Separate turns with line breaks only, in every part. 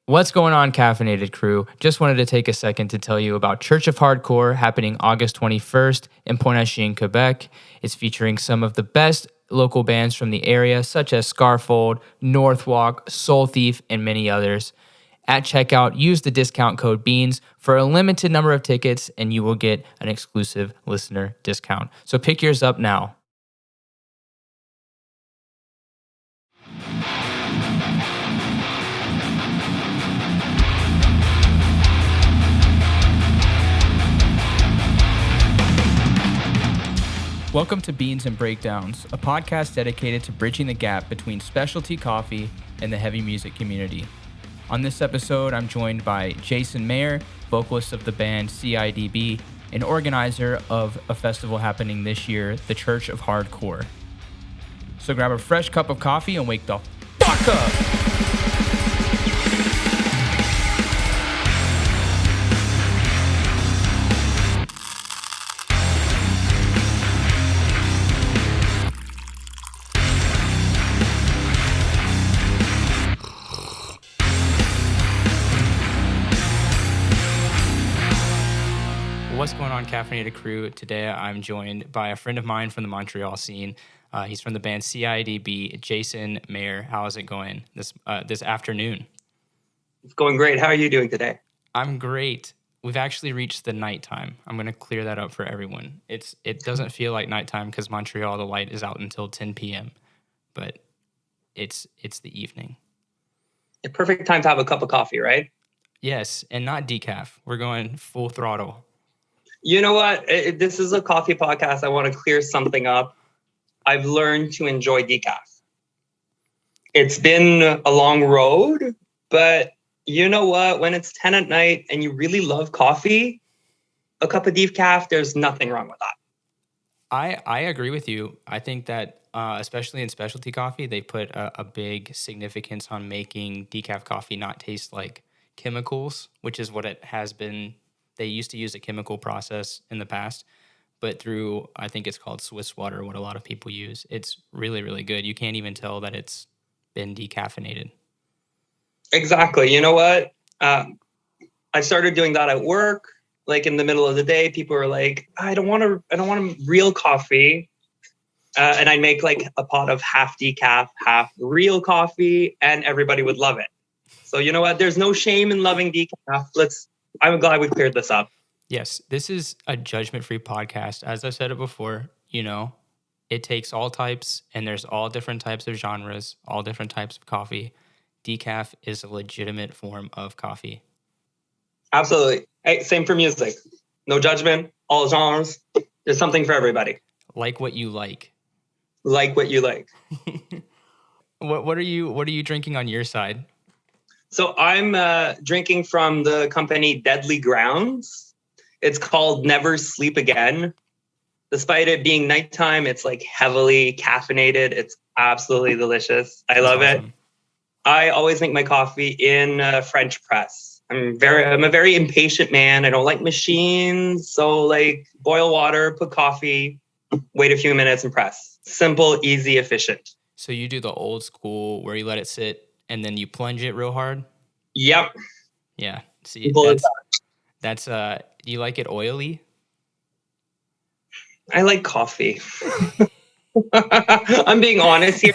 What's going on, caffeinated crew? Just wanted to take a second to tell you about Church of Hardcore happening August 21st in Pointe-à-Cher, Quebec. It's featuring some of the best local bands from the area, such as Scarfold, Northwalk, Soul Thief, and many others. At checkout, use the discount code BEANS for a limited number of tickets, and you will get an exclusive listener discount. So pick yours up now. Welcome to Beans and Breakdowns, a podcast dedicated to bridging the gap between specialty coffee and the heavy music community. On this episode, I'm joined by Jason Maher, vocalist of the band C.I.D.B, and organizer of a festival happening this year, the Church of Hardcore. So grab a fresh cup of coffee and wake the fuck up! What's going on, caffeinated crew? Today I'm joined by a friend of mine from the Montreal scene. He's from the band C.I.D.B, Jason Maher. How is it going this afternoon?
It's going great. How are you doing today?
I'm great. We've actually reached the nighttime. I'm going to clear that up for everyone. It doesn't feel like nighttime because Montreal, the light is out until 10 p.m., but it's the evening.
A perfect time to have a cup of coffee, right?
Yes, and not decaf. We're going full throttle.
You know what? This is a coffee podcast. I want to clear something up. I've learned to enjoy decaf. It's been a long road, but you know what? When it's 10 at night and you really love coffee, a cup of decaf, there's nothing wrong with that.
I agree with you. I think that especially in specialty coffee, they put a big significance on making decaf coffee not taste like chemicals, which is what it has been. They used to use a chemical process in the past, but through, I think it's called Swiss water, what a lot of people use. It's really, really good. You can't even tell that it's been decaffeinated.
Exactly. You know what? I started doing that at work. Like in the middle of the day, people are like, I don't want a real coffee. And I make like a pot of half decaf, half real coffee, and everybody would love it. So you know what? There's no shame in loving decaf. I'm glad we cleared this up.
Yes, this is a judgment-free podcast. As I've said it before, it takes all types, and there's all different types of genres, all different types of coffee. Decaf is a legitimate form of coffee.
Absolutely. Hey, same for music. No judgment, all genres. There's something for everybody.
Like what you like.
Like what you like.
What are you drinking on your side?
So I'm drinking from the company Deadly Grounds. It's called Never Sleep Again. Despite it being nighttime, it's like heavily caffeinated. It's absolutely delicious. I love it. I always make my coffee in French press. I'm a very impatient man. I don't like machines. So like boil water, put coffee, wait a few minutes and press. Simple, easy, efficient.
So you do the old school where you let it sit and then you plunge it real hard?
Yep.
Yeah. See, that's do you like it oily?
I like coffee. I'm being honest here.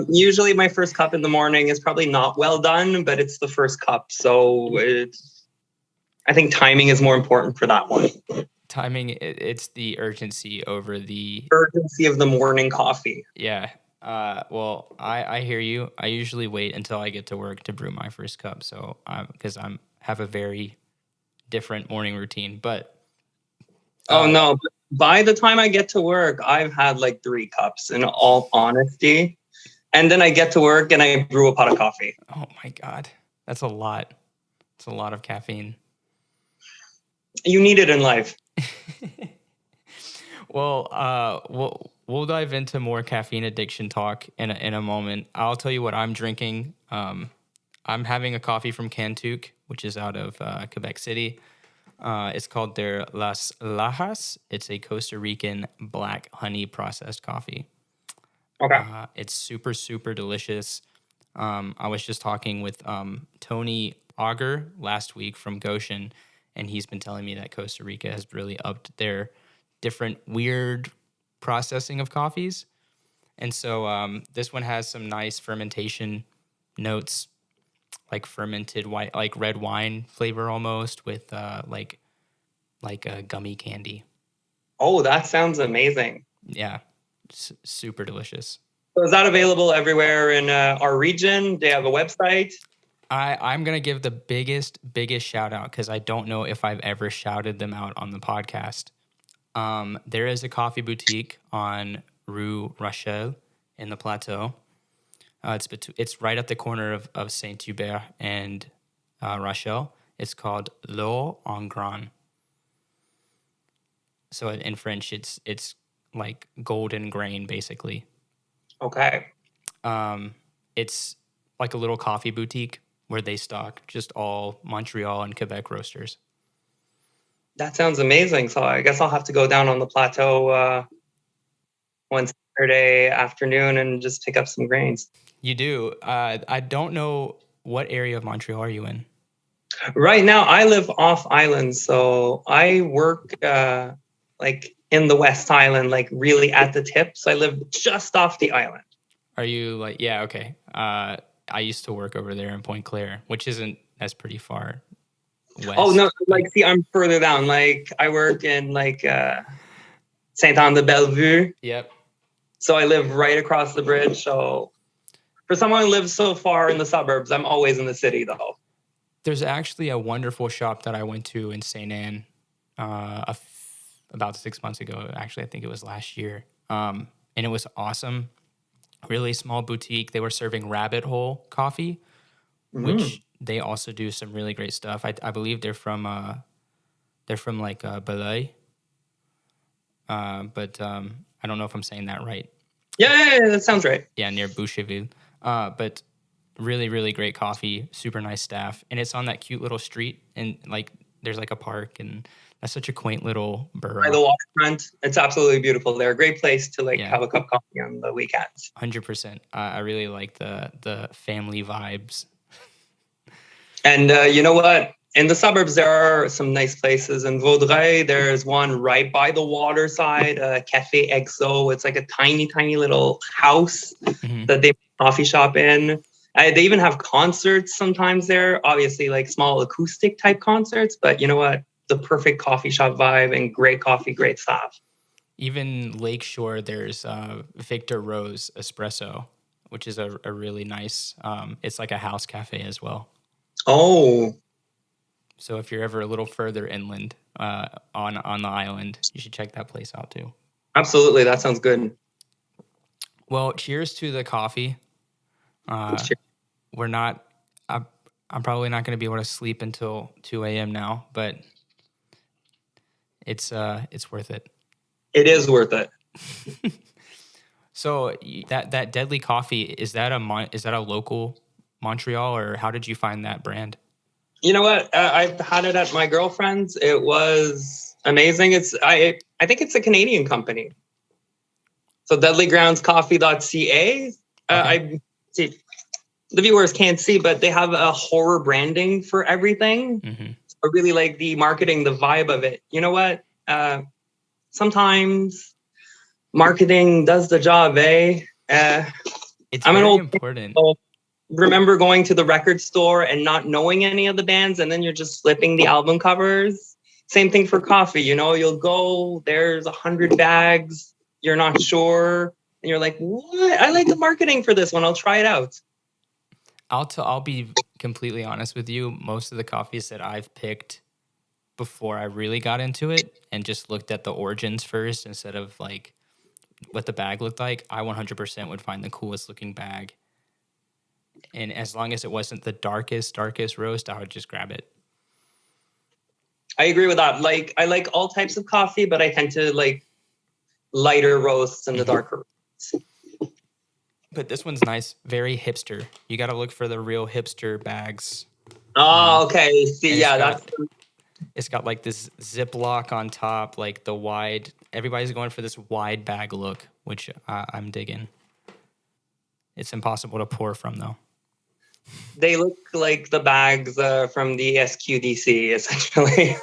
Usually my first cup in the morning is probably not well done, but it's the first cup. So I think timing is more important for that one.
Timing, it's the urgency over the...
urgency of the morning coffee.
Yeah. Well, I hear you. I usually wait until I get to work to brew my first cup. So because I have a very different morning routine, but...
oh no, by the time I get to work, I've had like 3 cups in all honesty. And then I get to work and I brew a pot of coffee.
Oh my God. That's a lot. It's a lot of caffeine.
You need it in life.
Well, we'll dive into more caffeine addiction talk in a moment. I'll tell you what I'm drinking. I'm having a coffee from Cantook, which is out of Quebec City. It's called their Las Lajas. It's a Costa Rican black honey processed coffee.
Okay.
It's super, super delicious. I was just talking with Tony Auger last week from Goshen, and he's been telling me that Costa Rica has really upped their different weird processing of coffees. And so this one has some nice fermentation notes, like fermented white, like red wine flavor almost, with like a gummy candy.
Oh, that sounds amazing.
Yeah, super delicious.
So is that available everywhere in our region? Do you have a website?
I'm gonna give the biggest shout out because I don't know if I've ever shouted them out on the podcast. There is a coffee boutique on Rue Rochelle in the Plateau. It's right at the corner of Saint-Hubert and Rochelle. It's called L'eau en grain. So in French, it's like golden grain, basically.
Okay.
It's like a little coffee boutique where they stock just all Montreal and Quebec roasters.
That sounds amazing. So I guess I'll have to go down on the plateau one Saturday afternoon and just pick up some grains.
You do. I don't know, what area of Montreal are you in?
Right now, I live off island, so I work like in the West Island, like really at the tip. So I live just off the island.
Are you like, yeah, okay. I used to work over there in Point Claire, which that's pretty far west.
Oh, no, like, see, I'm further down. Like, I work in like Saint-Anne-de-Bellevue.
Yep.
So I live right across the bridge. So for someone who lives so far in the suburbs, I'm always in the city, though.
There's actually a wonderful shop that I went to in St. Anne about 6 months ago. Actually, I think it was last year. And it was awesome. Really small boutique. They were serving rabbit hole coffee, which they also do some really great stuff. I believe they're from like Belay. But I don't know if I'm saying that right.
Yeah, that sounds right.
Yeah, near Boucherville. But really, really great coffee, super nice staff. And it's on that cute little street, and like there's like a park, and that's such a quaint little borough.
By the waterfront. It's absolutely beautiful. They're a great place to have a cup of coffee on the weekends.
100%. I really like the family vibes.
And you know what? In the suburbs, there are some nice places. In Vaudreuil, there's one right by the water side, Café Exo. It's like a tiny, tiny little house that they coffee shop in. They even have concerts sometimes there, obviously like small acoustic type concerts. But you know what? The perfect coffee shop vibe and great coffee, great staff.
Even Lakeshore, there's Victor Rose Espresso, which is a really nice, it's like a house cafe as well.
Oh.
So if you're ever a little further inland on the island, you should check that place out too.
Absolutely. That sounds good.
Well, cheers to the coffee. We're not, I'm probably not going to be able to sleep until 2 a.m. now, but it's worth it.
It is worth it.
So that Deadly Coffee, is that a local Montreal, or how did you find that brand?
You know what? I've had it at my girlfriend's. It was amazing. I think it's a Canadian company. So deadlygroundscoffee.ca. Okay. I see. The viewers can't see, but they have a horror branding for everything. I really like the marketing, the vibe of it. You know what? Sometimes marketing does the job, eh?
It's very important.
Remember going to the record store and not knowing any of the bands, and then you're just flipping the album covers? Same thing for coffee. You know, you'll go, there's 100 bags, you're not sure, and you're like, what? I like the marketing for this one. I'll try it out.
I'll be completely honest with you. Most of the coffees that I've picked before I really got into it and just looked at the origins first instead of like what the bag looked like, I 100% would find the coolest looking bag. And as long as it wasn't the darkest roast, I would just grab it.
I agree with that. Like, I like all types of coffee, but I tend to like lighter roasts and the darker roasts.
But this one's nice, very hipster. You got to look for the real hipster bags.
Oh, okay. See, yeah,
it's got like this Ziploc on top, like the wide. Everybody's going for this wide bag look, which I'm digging. It's impossible to pour from though.
They look like the bags from the SQDC, essentially.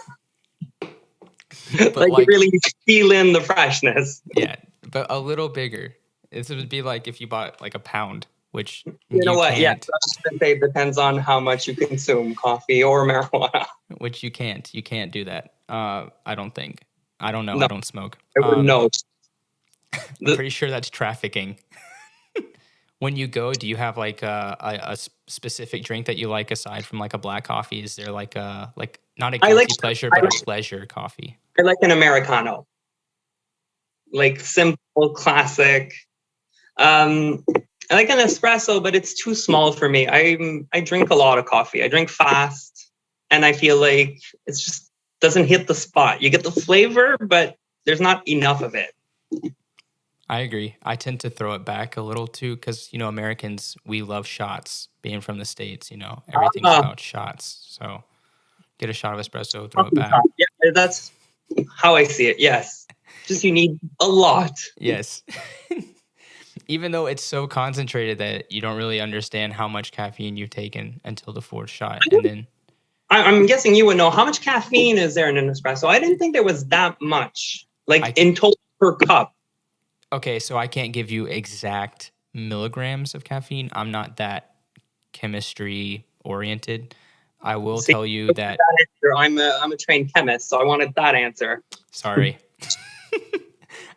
But
Like you really feel in the freshness.
yeah, but a little bigger. This would be like if you bought like a pound, which
You know what?
can't.
Yeah, I was gonna say it depends on how much you consume coffee or marijuana.
Which you can't. You can't do that. I don't think. I don't know.
No,
I don't smoke.
I would know.
I'm pretty sure that's trafficking. When you go, do you have like a specific drink that you like aside from like a black coffee? Is there like a not a guilty pleasure, but a pleasure coffee?
I like an Americano. Like simple, classic. I like an espresso, but it's too small for me. I drink a lot of coffee. I drink fast, and I feel like it's just doesn't hit the spot. You get the flavor, but there's not enough of it.
I agree. I tend to throw it back a little too because, Americans, we love shots. Being from the States, everything's about shots. So get a shot of espresso, throw it back.
Yeah, that's how I see it. Yes. Just you need a lot.
Yes. Even though it's so concentrated that you don't really understand how much caffeine you've taken until the fourth shot. And then
I'm guessing you would know how much caffeine is there in an espresso. I didn't think there was that much, in total per cup.
Okay, so I can't give you exact milligrams of caffeine. I'm not that chemistry oriented. I will tell you that
I'm a trained chemist, so I wanted that answer.
Sorry.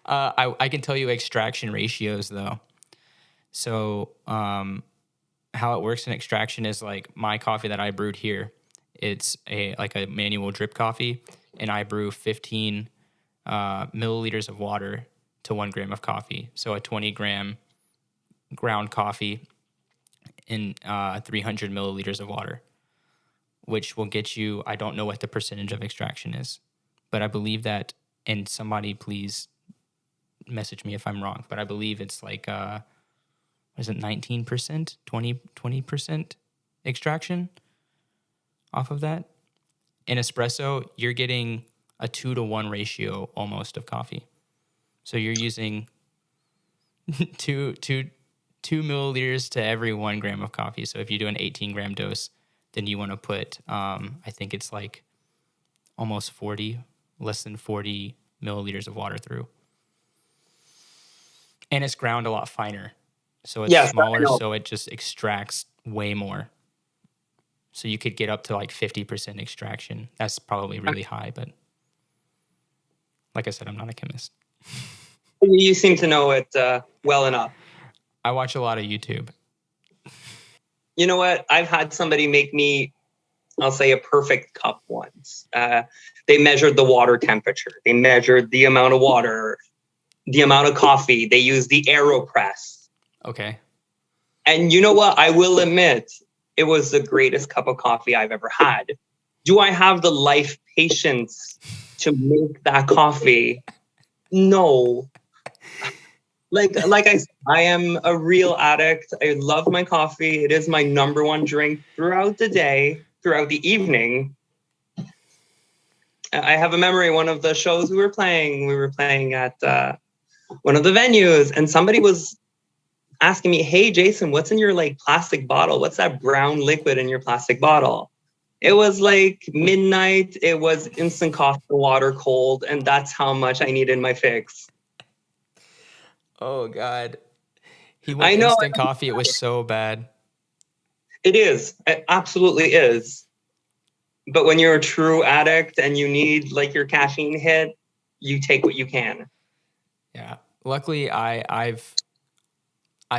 I can tell you extraction ratios though. So how it works in extraction is like my coffee that I brewed here. It's a manual drip coffee, and I brew 15 milliliters of water to 1 gram of coffee. So a 20-gram ground coffee in 300 milliliters of water, which will get you, I don't know what the percentage of extraction is, but I believe that, and somebody please message me if I'm wrong, but I believe it's like, is it 19%, 20% extraction off of that? In espresso, you're getting a 2-to-1 ratio almost of coffee. So you're using two milliliters to every 1 gram of coffee. So if you do an 18-gram dose, then you want to put, I think it's like almost less than 40 milliliters of water through. And it's ground a lot finer. So it's smaller, so it just extracts way more. So you could get up to like 50% extraction. That's probably really high, but like I said, I'm not a chemist.
You seem to know it well enough.
I watch a lot of YouTube.
You know what? I've had somebody make me, I'll say, a perfect cup once. They measured the water temperature. They measured the amount of water, the amount of coffee. They used the AeroPress.
Okay.
And you know what? I will admit, it was the greatest cup of coffee I've ever had. Do I have the life patience to make that coffee? No. Like I said, I am a real addict. I love my coffee. It is my number one drink throughout the day, throughout the evening. I have a memory, one of the shows we were playing at one of the venues, and somebody was asking me, "Hey, Jason, what's in your plastic bottle? What's that brown liquid in your plastic bottle?" It was like midnight. It was instant coffee, water cold, and that's how much I needed my fix.
Oh, God. He went instant coffee. It was so bad.
It is. It absolutely is. But when you're a true addict and you need your caffeine hit, you take what you can.
Yeah. Luckily, I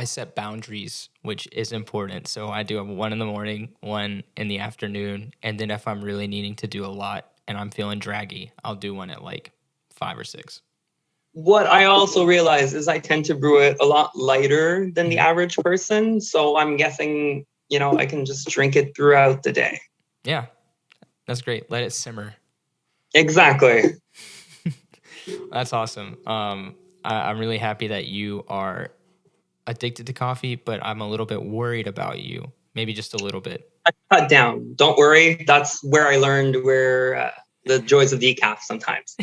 set boundaries, which is important. So I do 1 in the morning, 1 in the afternoon, and then if I'm really needing to do a lot and I'm feeling draggy, I'll do 1 at 5 or 6.
What I also realize is I tend to brew it a lot lighter than the average person. So I'm guessing, I can just drink it throughout the day.
Yeah, that's great. Let it simmer.
Exactly.
That's awesome. I'm really happy that you are addicted to coffee, but I'm a little bit worried about you. Maybe just a little bit.
I cut down. Don't worry. That's where I learned the joys of decaf sometimes.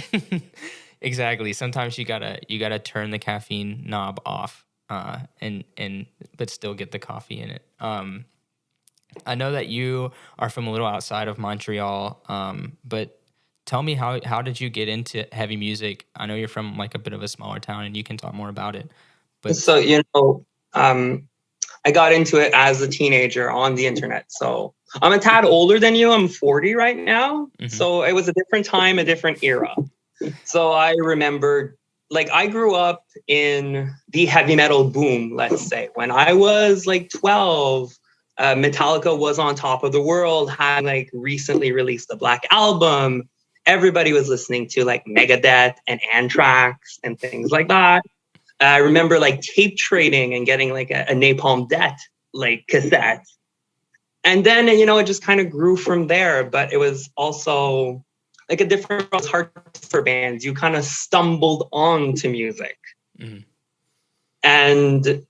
Exactly. Sometimes you gotta turn the caffeine knob off, but still get the coffee in it. I know that you are from a little outside of Montreal, but tell me how did you get into heavy music? I know you're from like a bit of a smaller town, and you can talk more about it. But
So, um, I got into it as a teenager on the internet. So I'm a tad older than you. I'm 40 right now.
mhm,
So it was a different time, a different era. So I remember, like, I grew up in the heavy metal boom, let's say. When I was like 12, Metallica was on top of the world, had like recently released the Black Album. Everybody was listening to like Megadeth and Anthrax and things like that. I remember like tape trading and getting like a Napalm Death like cassette. And then, it just kind of grew from there. But it was also like a different heart for bands. You kind of stumbled onto music.
mhm,
And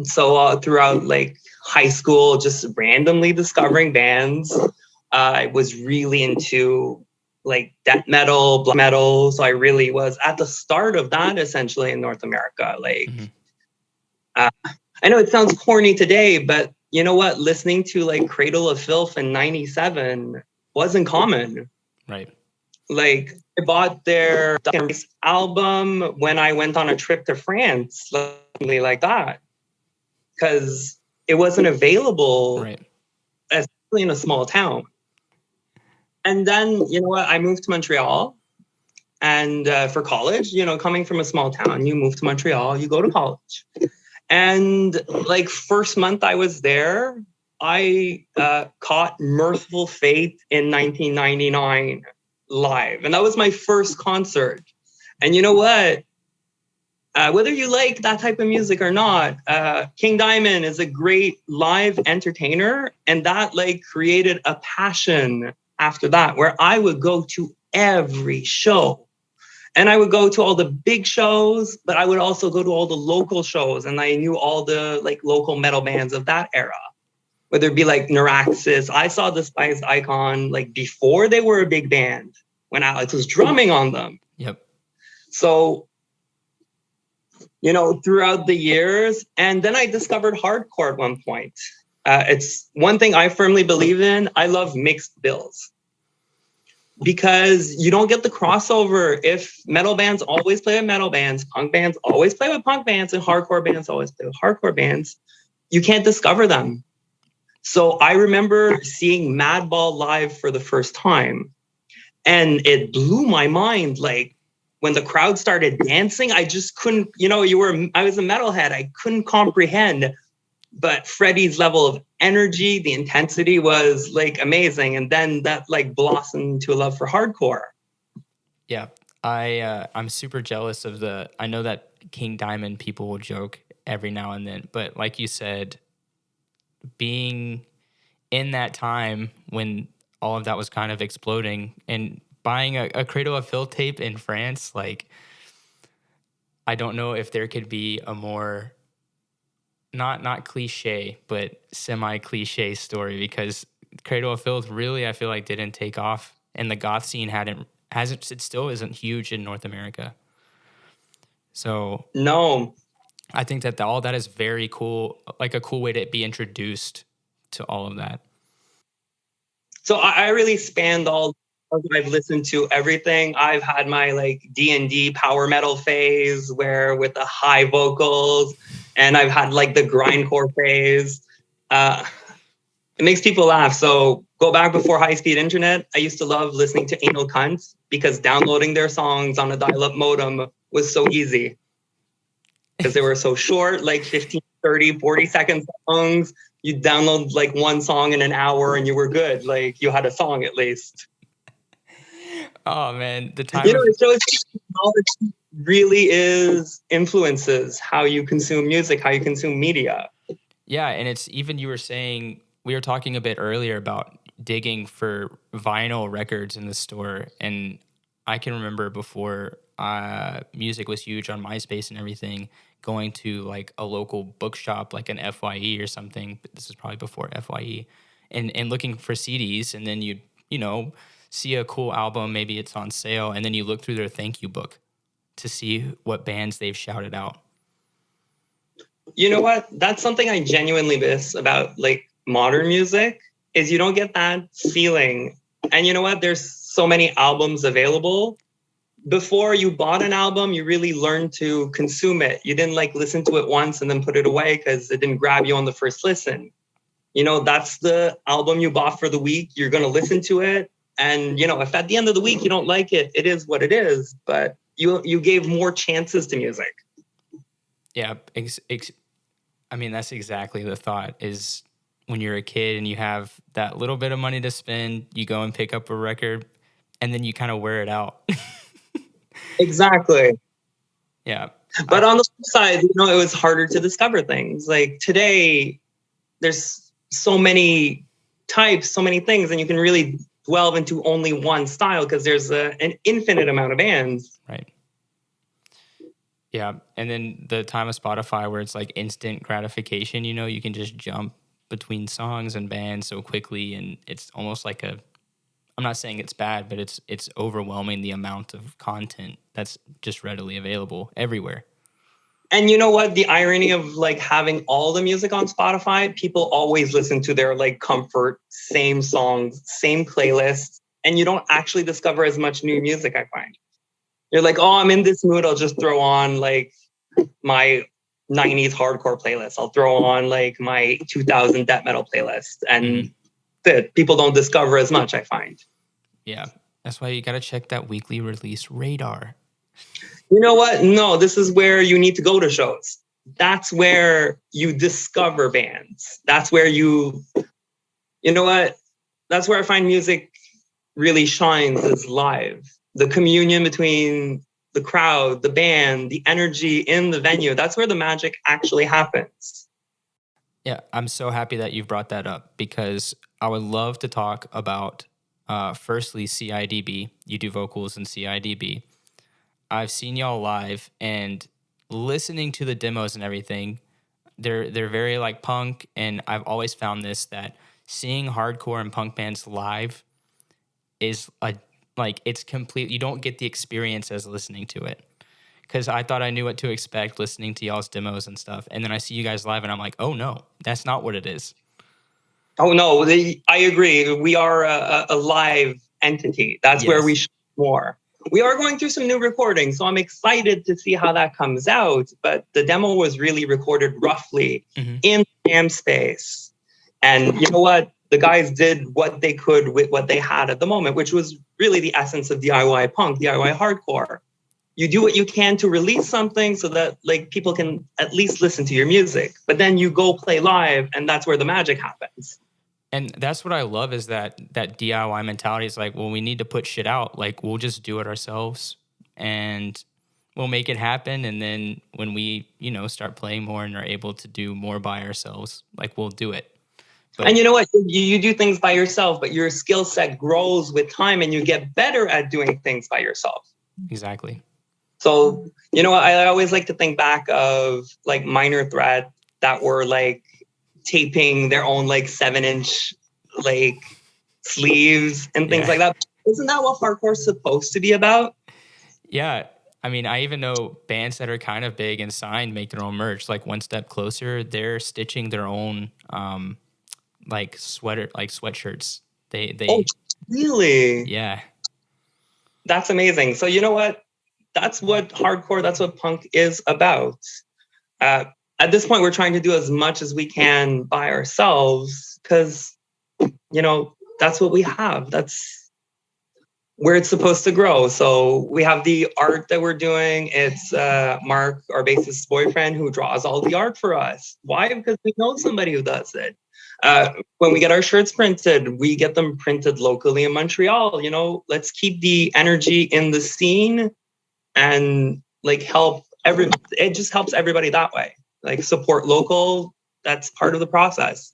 so throughout like high school, just randomly discovering bands. I was really into like death metal, black metal. So I really was at the start of that essentially in North America. Like,
mhm,
I know it sounds corny today, but you know what? Listening to like Cradle of Filth in '97 wasn't common.
right.
Like I bought their album when I went on a trip to France, like that, because it wasn't available,
Right.
especially in a small town. And then, you know what? I moved to Montreal and for college, coming from a small town, you move to Montreal, you go to college. And like first month I was there, I caught Merciful Fate in 1999 live. And that was my first concert. And you know what? Whether you like that type of music or not, King Diamond is a great live entertainer. And that like created a passion after that, where I would go to every show. And I would go to all the big shows, but I would also go to all the local shows. And I knew all the like local metal bands of that era, whether it be like Neuraxis. I saw Despised Icon like before they were a big band when Alex was drumming on them.
Yep.
So, throughout the years, and then I discovered hardcore at one point. It's one thing I firmly believe in. I love mixed bills, because you don't get the crossover. If metal bands always play with metal bands, punk bands always play with punk bands, and hardcore bands always play with hardcore bands, you can't discover them. So I remember seeing Madball live for the first time, and it blew my mind. Like when the crowd started dancing, I just couldn't, I was a metalhead. I couldn't comprehend. But Freddie's level of energy, the intensity was like amazing. And then that like blossomed into a love for hardcore.
Yeah. I'm super jealous of I know that King Diamond people will joke every now and then, but like you said, being in that time when all of that was kind of exploding and buying a Cradle of Filth tape in France, like, I don't know if there could be a more not cliche, but semi-cliche story, because Cradle of Filth really, I feel like, didn't take off, and the goth scene it still isn't huge in North America. So
No.
I think that all that is very cool, like a cool way to be introduced to all of that.
So I really spanned all. I've listened to everything. I've had my like D&D power metal phase where with the high vocals, and I've had like the grindcore phase. It makes people laugh. So go back before high-speed internet. I used to love listening to Anal Cunt because downloading their songs on a dial-up modem was so easy, because they were so short, like 15, 30, 40-second songs. You download like one song in an hour and you were good. Like you had a song at least.
Oh man, the time.
It shows technology really is influences how you consume music, how you consume media.
Yeah, and it's even, you were saying, we were talking a bit earlier about digging for vinyl records in the store, and I can remember before music was huge on MySpace and everything, going to like a local bookshop like an FYE or something, but this is probably before FYE, and looking for CDs, and then you'd, see a cool album, maybe it's on sale, and then you look through their thank you book to see what bands they've shouted out.
You know what? That's something I genuinely miss about like modern music is you don't get that feeling. And you know what? There's so many albums available. Before you bought an album, you really learned to consume it. You didn't like listen to it once and then put it away because it didn't grab you on the first listen. You know, that's the album you bought for the week. You're going to listen to it. And, you know, if at the end of the week you don't like it, it is what it is. But you gave more chances to music.
Yeah. I mean, that's exactly the thought is when you're a kid and you have that little bit of money to spend, you go and pick up a record and then you kind of wear it out.
Exactly.
Yeah.
But on the flip side, you know, it was harder to discover things. Like today, there's so many types, so many things, and you can really delve into only one style because there's an infinite amount of bands.
Right. Yeah. And then the time of Spotify where it's like instant gratification, you know, you can just jump between songs and bands so quickly. And it's almost like I'm not saying it's bad, but it's overwhelming the amount of content that's just readily available everywhere.
And you know what? The irony of like having all the music on Spotify, people always listen to their like comfort, same songs, same playlists, and you don't actually discover as much new music, I find. You're like, oh, I'm in this mood. I'll just throw on like my 90s hardcore playlist. I'll throw on like my 2000 death metal playlist. And people don't discover as much, I find.
Yeah. That's why you got to check that weekly release radar.
You know what? No, this is where you need to go to shows. That's where you discover bands. That's where you know what? That's where I find music really shines is live. The communion between the crowd, the band, the energy in the venue. That's where the magic actually happens.
Yeah, I'm so happy that you've brought that up because I would love to talk about, firstly, C.I.D.B. You do vocals in C.I.D.B. I've seen y'all live and listening to the demos and everything, they're very like punk, and I've always found this that seeing hardcore and punk bands live is it's complete. You don't get the experience as listening to it. Because I thought I knew what to expect listening to y'all's demos and stuff. And then I see you guys live and I'm like, oh no, that's not what it is.
Oh no, I agree. We are a live entity. That's where we show more. We are going through some new recordings, so I'm excited to see how that comes out. But the demo was really recorded roughly in the jam space. And you know what? The guys did what they could with what they had at the moment, which was really the essence of DIY punk, DIY hardcore. You do what you can to release something so that like people can at least listen to your music, but then you go play live and that's where the magic happens.
And that's what I love is that DIY mentality is like, well, we need to put shit out. Like we'll just do it ourselves and we'll make it happen. And then when we, you know, start playing more and are able to do more by ourselves, like we'll do it. But,
and you know what? You do things by yourself, but your skill set grows with time and you get better at doing things by yourself.
Exactly.
So, you know, I always like to think back of like Minor Threat that were like taping their own like 7-inch like sleeves and things like that. Isn't that what hardcore's supposed to be about?
Yeah. I mean, I even know bands that are kind of big and signed make their own merch. Like One Step Closer, they're stitching their own like sweatshirts. They
Oh, really?
Yeah.
That's amazing. So you know what? That's what hardcore, that's what punk is about. At this point, we're trying to do as much as we can by ourselves because, you know, that's what we have. That's where it's supposed to grow. So we have the art that we're doing. It's Mark, our bassist's boyfriend, who draws all the art for us. Why? Because we know somebody who does it. When we get our shirts printed, we get them printed locally in Montreal. You know, let's keep the energy in the scene and like it just helps everybody that way. Like support local. That's part of the process.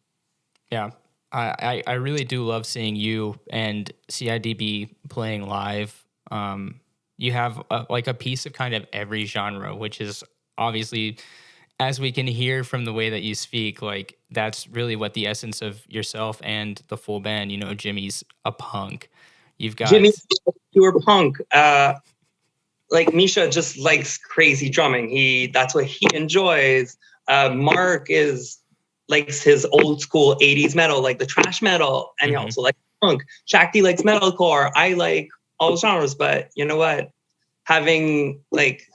Yeah. I really do love seeing you and C.I.D.B playing live. You have a piece of kind of every genre, which is obviously, as we can hear from the way that you speak, like that's really what the essence of yourself and the full band. You know, Jimmy's a punk. You've got
Jimmy's pure punk. Like Misha just likes crazy drumming. That's what he enjoys. Mark is likes his old school 80s metal, like the thrash metal, and he also likes punk. Shakti likes metalcore. I like all genres, but you know what? Having like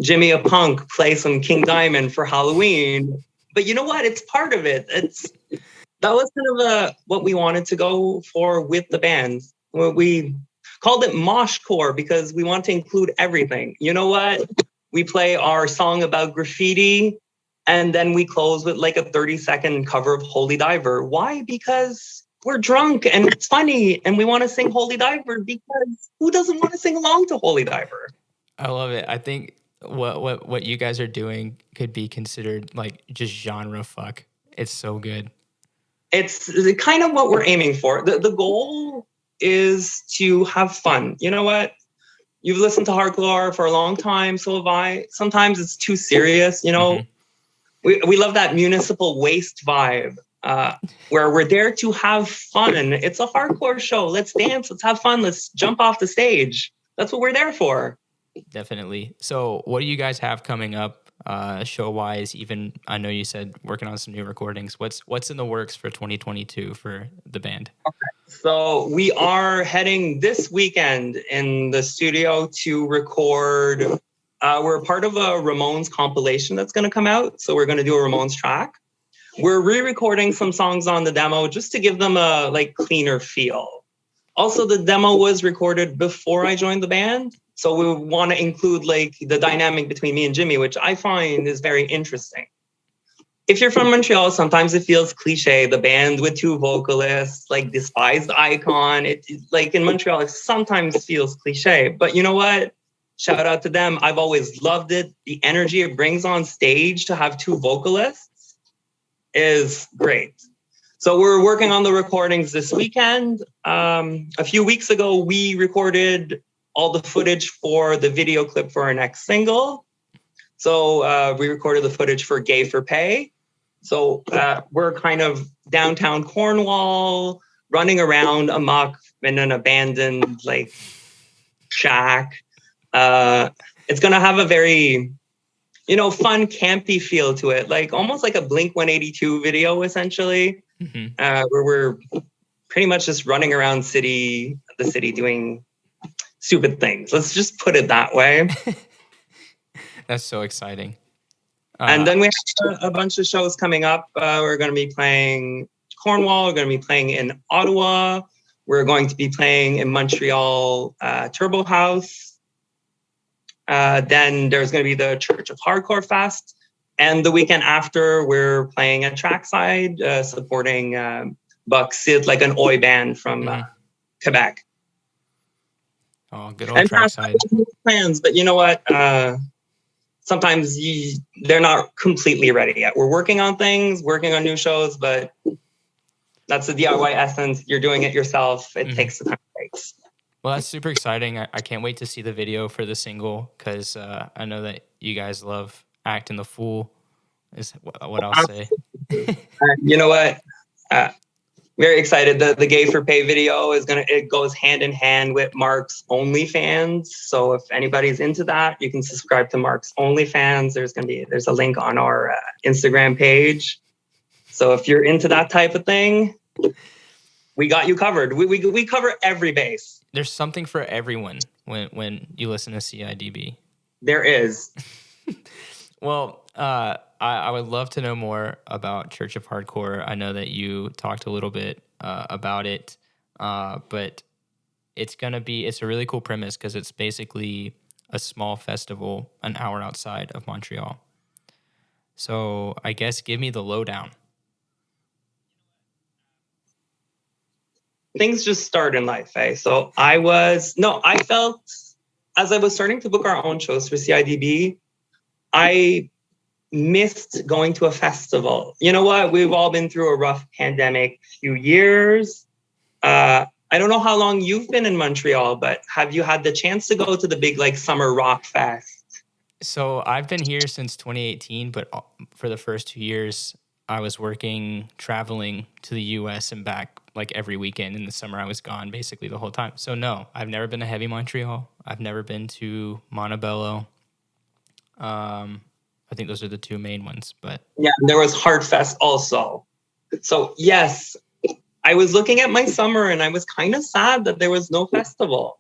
Jimmy a punk play some King Diamond for Halloween, but you know what? It's part of it. That was kind of what we wanted to go for with the band. We called it moshcore because we want to include everything. You know what? We play our song about graffiti, and then we close with like a 30-second cover of Holy Diver. Why? Because we're drunk and it's funny and we want to sing Holy Diver, because who doesn't want to sing along to Holy Diver?
I love it. I think what you guys are doing could be considered like just genre fuck. It's so good.
It's kind of what we're aiming for. The goal is to have fun. You know what? You've listened to hardcore for a long time, so have I. Sometimes it's too serious, you know. We love that municipal waste vibe, where we're there to have fun. It's a hardcore show. Let's dance. Let's have fun. Let's jump off the stage. That's what we're there for.
Definitely. So what do you guys have coming up show-wise? Even, I know you said working on some new recordings. What's in the works for 2022 for the band?
Okay. So we are heading this weekend in the studio to record. We're part of a Ramones compilation that's going to come out. So we're going to do a Ramones track. We're re-recording some songs on the demo just to give them a like cleaner feel. Also, the demo was recorded before I joined the band. So we want to include like the dynamic between me and Jimmy, which I find is very interesting. If you're from Montreal, sometimes it feels cliche, the band with two vocalists, like despised icon. It like in Montreal, it sometimes feels cliche, but you know what? Shout out to them. I've always loved it. The energy it brings on stage to have two vocalists is great. So we're working on the recordings this weekend. A few weeks ago, we recorded all the footage for the video clip for our next single. So we recorded the footage for Gay for Pay. So we're kind of downtown Cornwall, running around amok in an abandoned like shack. It's gonna have a very, you know, fun, campy feel to it, like almost like a Blink 182 video, essentially, where we're pretty much just running around the city doing stupid things. Let's just put it that way.
That's so exciting.
And then we have a bunch of shows coming up. We're going to be playing Cornwall. We're going to be playing in Ottawa. We're going to be playing in Montreal, Turbo House. Then there's going to be the Church of Hardcore Fest. And the weekend after, we're playing at Trackside, supporting Buck Sid, like an Oi band from Quebec.
Oh, good old Trackside.
Plans, but you know what? Sometimes they're not completely ready yet. We're working on things, working on new shows, but that's the DIY essence. You're doing it yourself. It takes the time it takes.
Well, that's super exciting. I can't wait to see the video for the single, because I know that you guys love acting the fool, is what I'll say.
You know what? Very excited. The Gay for Pay video it goes hand in hand with Mark's OnlyFans. So if anybody's into that, you can subscribe to Mark's OnlyFans. There's a link on our Instagram page. So if you're into that type of thing, we got you covered. We cover every base.
There's something for everyone when you listen to C.I.D.B.
There is.
Well, I would love to know more about Church of Hardcore. I know that you talked a little bit about it, but it's a really cool premise because it's basically a small festival an hour outside of Montreal. So I guess give me the lowdown.
Things just start in life, eh? So I felt as I was starting to book our own shows for C.I.D.B, I missed going to a festival. You know what? We've all been through a rough pandemic few years. I don't know how long you've been in Montreal, but have you had the chance to go to the big like summer rock fest?
So I've been here since 2018, but for the first 2 years, I was traveling to the U.S. and back like every weekend. In the summer, I was gone basically the whole time. So no, I've never been to Heavy Montreal. I've never been to Montebello. I think those are the two main ones. But
yeah, there was Heartfest also. So yes, I was looking at my summer and I was kind of sad that there was no festival.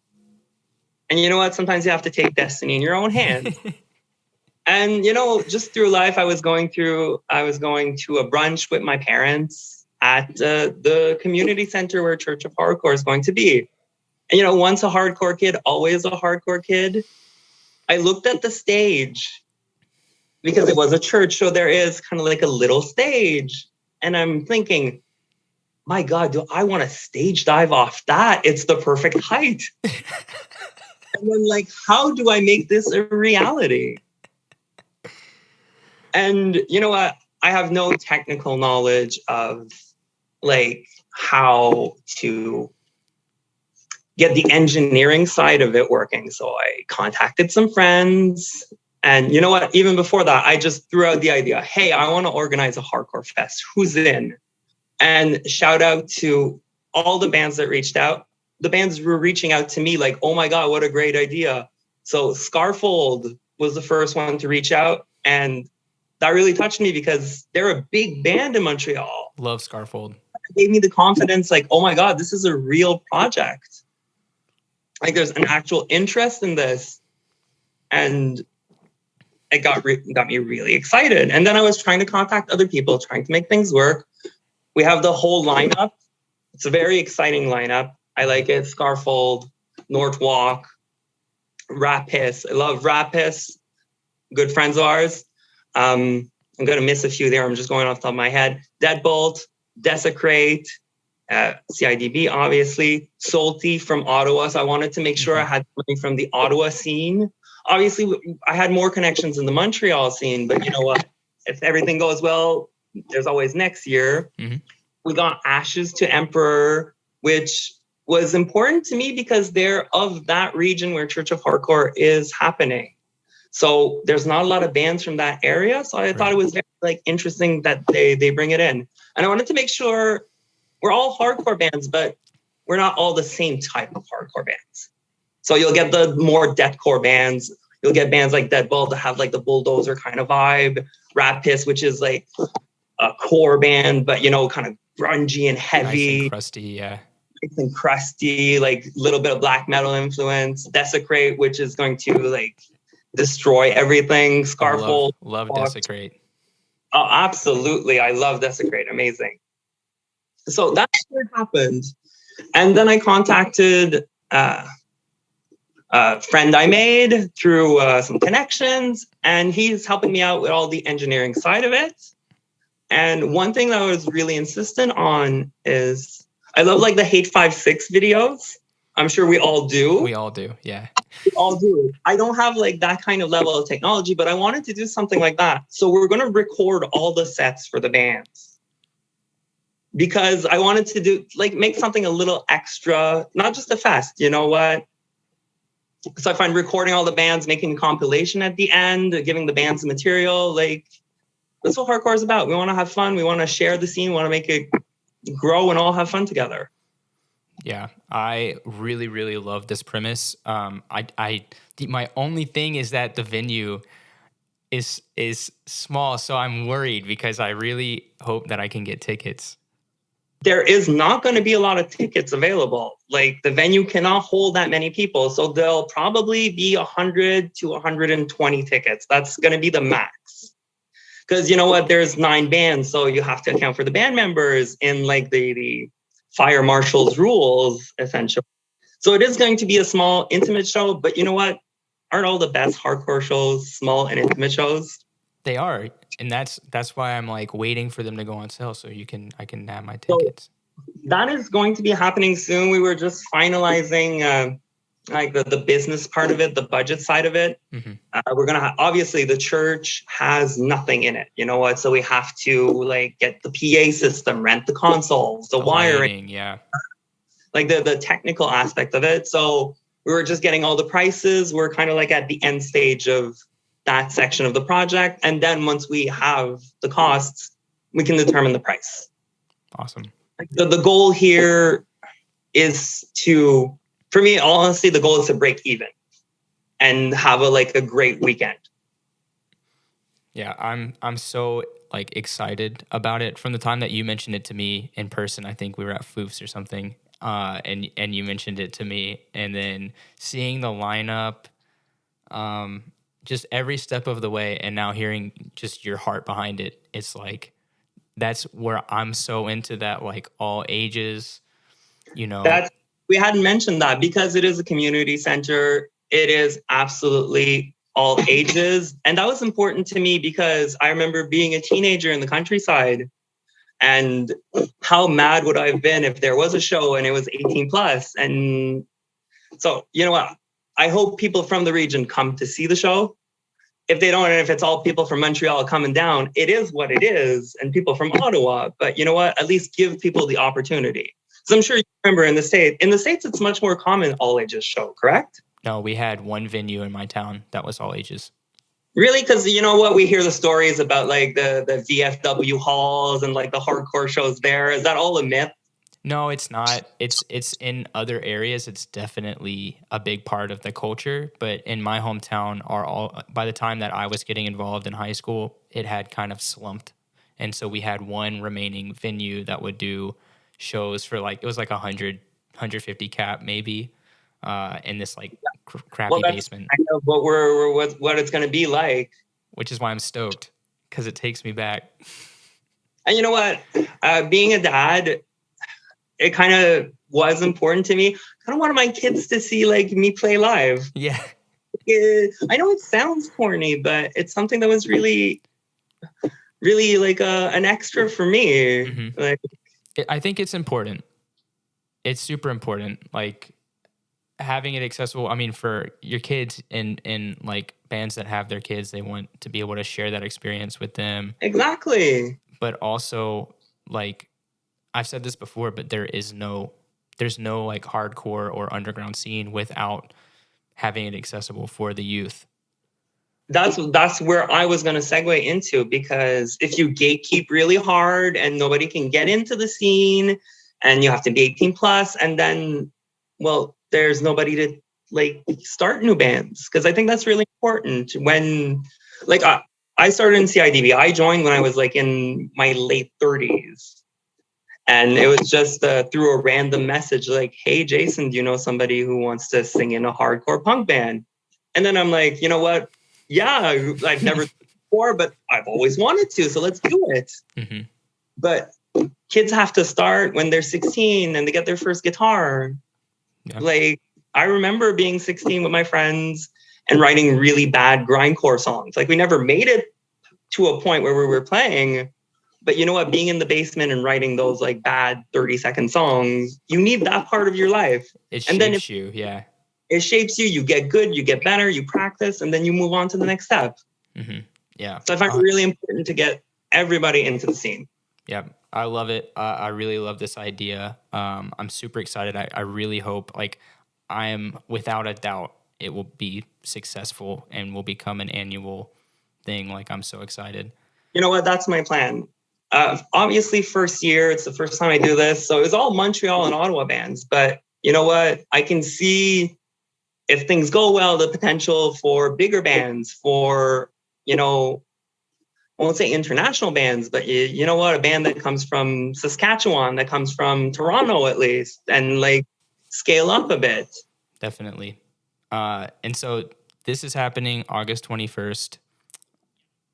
And you know what? Sometimes you have to take destiny in your own hands. And just through life, I was going to a brunch with my parents at the community center where Church of Hardcore is going to be. And once a hardcore kid, always a hardcore kid. I looked at the stage because it was a church, so there is kind of like a little stage. And I'm thinking, my God, do I want to stage dive off that? It's the perfect height. And then how do I make this a reality? And you know what? I have no technical knowledge of how to get the engineering side of it working. So I contacted some friends. And you know what? Even before that, I just threw out the idea, hey, I want to organize a hardcore fest. Who's in? And shout out to all the bands that reached out. The bands were reaching out to me like, oh my God, what a great idea. So Scarfold was the first one to reach out. And that really touched me because they're a big band in Montreal.
Love Scarfold.
It gave me the confidence oh my God, this is a real project. There's an actual interest in this. And it got me really excited. And then I was trying to contact other people, trying to make things work. We have the whole lineup. It's a very exciting lineup. I like it. Scarfold, Northwalk, Rapis. I love Rapis. Good friends of ours. I'm going to miss a few there. I'm just going off the top of my head. Deadbolt, Desecrate, C.I.D.B, obviously. Salty from Ottawa. So I wanted to make sure I had something from the Ottawa scene. Obviously, I had more connections in the Montreal scene, but you know what? If everything goes well, there's always next year. Mm-hmm. We got Ashes to Emperor, which was important to me because they're of that region where Church of Hardcore is happening. So there's not a lot of bands from that area. So I thought it was very interesting that they bring it in. And I wanted to make sure we're all hardcore bands, but we're not all the same type of hardcore bands. So you'll get the more deathcore bands. You'll get bands like Deadbolt that have the bulldozer kind of vibe. Rapis, which is a core band, but kind of grungy and heavy.
Nice and crusty, yeah.
Nice and crusty, little bit of black metal influence. Desecrate, which is going to destroy everything. Scarfold.
Love Desecrate.
Oh, absolutely. I love Desecrate. Amazing. So that's what happened. And then I contacted a friend I made through some connections, and he's helping me out with all the engineering side of it. And one thing that I was really insistent on is I love the Hate 5-6 videos. I'm sure we all do.
We all do, yeah.
We all do. I don't have that kind of level of technology, but I wanted to do something like that. So we're going to record all the sets for the bands. Because I wanted to do make something a little extra, not just a fest, you know what? So I find recording all the bands, making a compilation at the end, giving the bands the material, that's what hardcore is about. We want to have fun. We want to share the scene. We want to make it grow and all have fun together.
Yeah, I really, really love this premise. My only thing is that the venue is small, so I'm worried because I really hope that I can get tickets.
There is not going to be a lot of tickets available. The venue cannot hold that many people, so there'll probably be 100 to 120 tickets. That's going to be the max. Because you know what? There's 9 bands, so you have to account for the band members in the fire marshal's rules, essentially. So it is going to be a small, intimate show, but you know what? Aren't all the best hardcore shows small and intimate shows?
They are, and that's why I'm waiting for them to go on sale so I can nab my tickets.
So that is going to be happening soon. We were just finalizing the business part of it, the budget side of it. Mm-hmm. We're gonna obviously the church has nothing in it, you know what? So we have to get the PA system, rent the consoles, the wiring,
lighting, yeah,
the technical aspect of it. So we were just getting all the prices. We're kind of at the end stage of that section of the project, and then once we have the costs, we can determine the price.
Awesome.
The goal here is to. For me, honestly, the goal is to break even and have a great weekend.
Yeah, I'm so like excited about it. From the time that you mentioned it to me in person, I think we were at Foofs or something, and you mentioned it to me, and then seeing the lineup, just every step of the way, and now hearing just your heart behind it, it's like that's where I'm so into that, like all ages, you know.
That's we hadn't mentioned that because it is a community center. It is absolutely all ages. And that was important to me because I remember being a teenager in the countryside and how mad would I have been if there was a show and it was 18 plus. And so, you know what? I hope people from the region come to see the show. If they don't, and if it's all people from Montreal coming down, it is what it is, and people from Ottawa. But you know what? At least give people the opportunity. So I'm sure you remember in the States, it's much more common all ages show, correct?
No, we had one venue in my town that was all ages.
Really? Because you know what? We hear the stories about like the VFW halls and like the hardcore shows there. Is that all a myth?
No, it's not. It's in other areas. It's definitely a big part of the culture. But in my hometown, are all by the time that I was getting involved in high school, it had kind of slumped, and so we had one remaining venue that would do shows for like it was like 150 cap maybe, in this like
Well,
crappy
that's
basement,
kind of what it's going to be like.
which is why I'm stoked because it takes me back.
And you know what? Being a dad, it kind of was important to me. I kind of wanted my kids to see like me play live.
Yeah.
I know it sounds corny, but it's something that was really, really like an extra for me.
Mm-hmm.
Like,
I think it's important. It's super important. Like having it accessible. I mean, for your kids in like bands that have their kids, they want to be able to share that experience with them.
exactly.
But also, like I've said this before, but there's no like hardcore or underground scene without having it accessible for the youth.
That's where I was going to segue into, because if you gatekeep really hard and nobody can get into the scene and you have to be 18 plus, and then, well, there's nobody to like start new bands. Cause I think that's really important when like I started in C.I.D.B. I joined when I was like in my late 30s. And it was just through a random message like, hey, Jason, do you know somebody who wants to sing in a hardcore punk band? And then I'm like, you know what? Yeah, I've never before, but I've always wanted to. So let's do it.
Mm-hmm.
But kids have to start when they're 16 and they get their first guitar. Yeah. Like, I remember being 16 with my friends and writing really bad grindcore songs. Like, we never made it to a point where we were playing. But you know what? Being in the basement and writing those like bad 30-second songs, you need that part of your life.
It shapes you, yeah.
It shapes you. You get good, you get better, you practice, and then you move on to the next step.
Mm-hmm. Yeah.
So I find it really important to get everybody into the scene.
Yeah, I love it. I really love this idea. I'm super excited. I really hope, like, I am without a doubt it will be successful and will become an annual thing. Like, I'm so excited.
You know what? That's my plan. Obviously, first year, it's the first time I do this. So it's all Montreal and Ottawa bands. But you know what? I can see, if things go well, the potential for bigger bands, for, you know, I won't say international bands, but you know what? A band that comes from Saskatchewan, that comes from Toronto at least, and like scale up a bit.
Definitely. And so this is happening August 21st.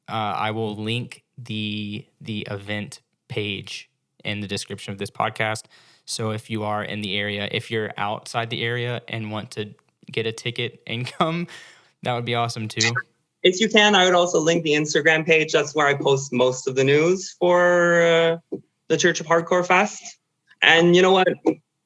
I will link the event page in the description of this podcast. So if you are in the area, if you're outside the area and want to get a ticket and come, that would be awesome too.
If you can, I would also link the Instagram page. That's where I post most of the news for the Church of Hardcore Fest. And you know what?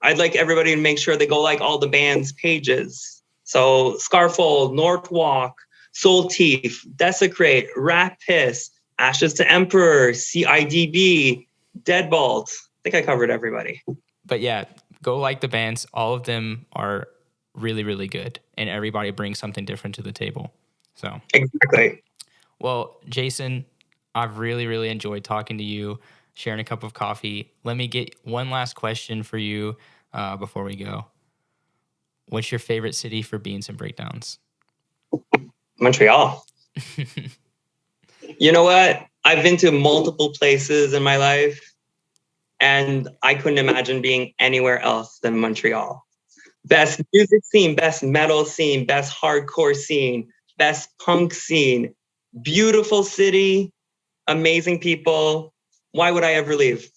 I'd like everybody to make sure they go like all the band's pages. So Scarfold, Northwalk, Soul Thief, Desecrate, Rat Piss, Ashes to Emperor, C.I.D.B, Deadbolt. I think I covered everybody.
But yeah, go like the bands. All of them are really, really good. And everybody brings something different to the table. So
exactly.
Well, Jason, I've really, really enjoyed talking to you, sharing a cup of coffee. Let me get one last question for you before we go. What's your favorite city for beans and breakdowns?
Montreal. You know what? I've been to multiple places in my life, and I couldn't imagine being anywhere else than Montreal. Best music scene, best metal scene, best hardcore scene, best punk scene, beautiful city, amazing people. Why would I ever leave?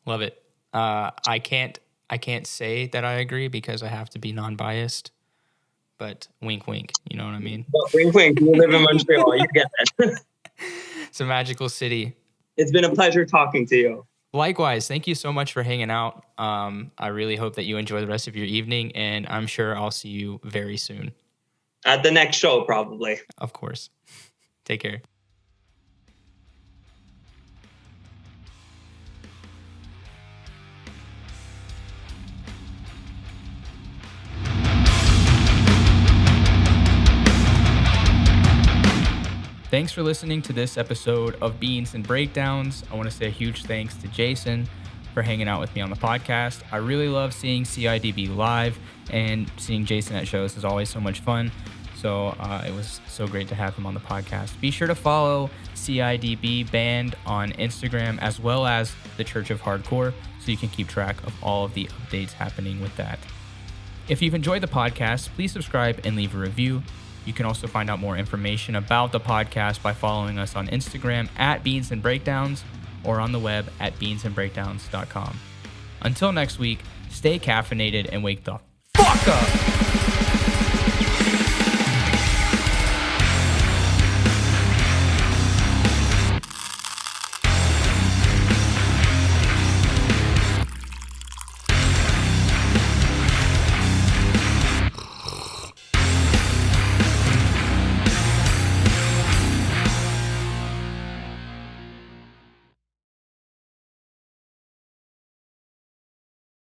Love it. I can't say that I agree because I have to be non-biased, but wink, wink. You know what I mean?
Well, wink, wink. You live in Montreal. You get it.
It's a magical city.
It's been a pleasure talking to you.
Likewise. Thank you so much for hanging out. I really hope that you enjoy the rest of your evening, and I'm sure I'll see you very soon.
At the next show, probably.
Of course. Take care. Thanks for listening to this episode of Beans and Breakdowns. I want to say a huge thanks to Jason for hanging out with me on the podcast. I really love seeing C.I.D.B live, and seeing Jason at shows is always so much fun. So it was so great to have him on the podcast. Be sure to follow C.I.D.B Band on Instagram, as well as the Church of Hardcore, so you can keep track of all of the updates happening with that. If you've enjoyed the podcast, please subscribe and leave a review. You can also find out more information about the podcast by following us on Instagram at Beans and Breakdowns, or on the web at beansandbreakdowns.com. Until next week, stay caffeinated and wake the fuck up!